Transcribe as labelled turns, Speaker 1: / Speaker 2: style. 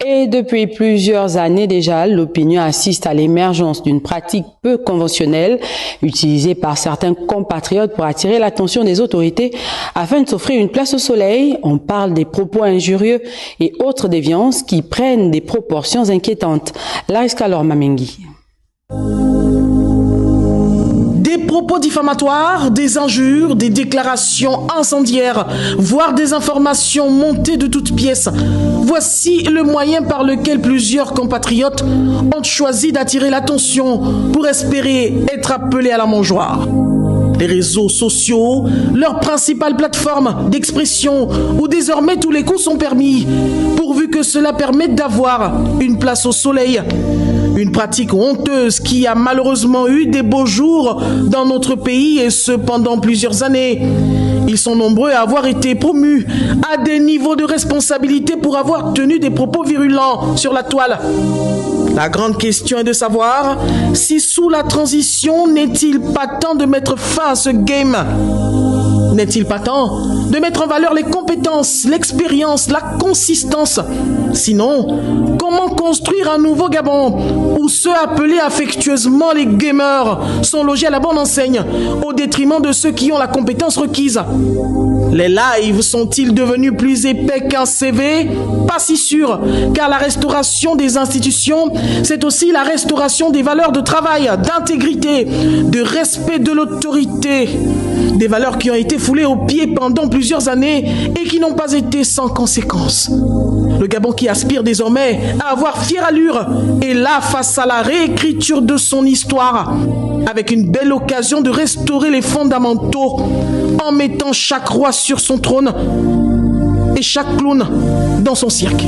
Speaker 1: Et depuis plusieurs années déjà, l'opinion assiste à l'émergence d'une pratique peu conventionnelle utilisée par certains compatriotes pour attirer l'attention des autorités afin de s'offrir une place au soleil. On parle des propos injurieux et autres déviances qui prennent des proportions inquiétantes. Lariska Lormamengi.
Speaker 2: Des propos diffamatoires, des injures, des déclarations incendiaires, voire des informations montées de toutes pièces. Voici le moyen par lequel plusieurs compatriotes ont choisi d'attirer l'attention pour espérer être appelés à la mangeoire. Les réseaux sociaux, leur principale plateforme d'expression où désormais tous les coups sont permis, pourvu que cela permette d'avoir une place au soleil. Une pratique honteuse qui a malheureusement eu des beaux jours dans notre pays et ce pendant plusieurs années. Ils sont nombreux à avoir été promus à des niveaux de responsabilité pour avoir tenu des propos virulents sur la toile. La grande question est de savoir si sous la transition n'est-il pas temps de mettre fin à ce game ? N'est-il pas temps de mettre en valeur les compétences, l'expérience, la consistance ? Sinon, comment construire un nouveau Gabon où ceux appelés affectueusement les gamers sont logés à la bonne enseigne au détriment de ceux qui ont la compétence requise ? Les lives sont-ils devenus plus épais qu'un CV ? Pas si sûr, car la restauration des institutions, c'est aussi la restauration des valeurs de travail, d'intégrité, de respect de l'autorité. Des valeurs qui ont été foulées aux pieds pendant plusieurs années et qui n'ont pas été sans conséquences. Le Gabon qui aspire désormais à avoir fière allure est là face à la réécriture de son histoire, avec une belle occasion de restaurer les fondamentaux en mettant chaque roi sur son trône et chaque clown dans son cirque.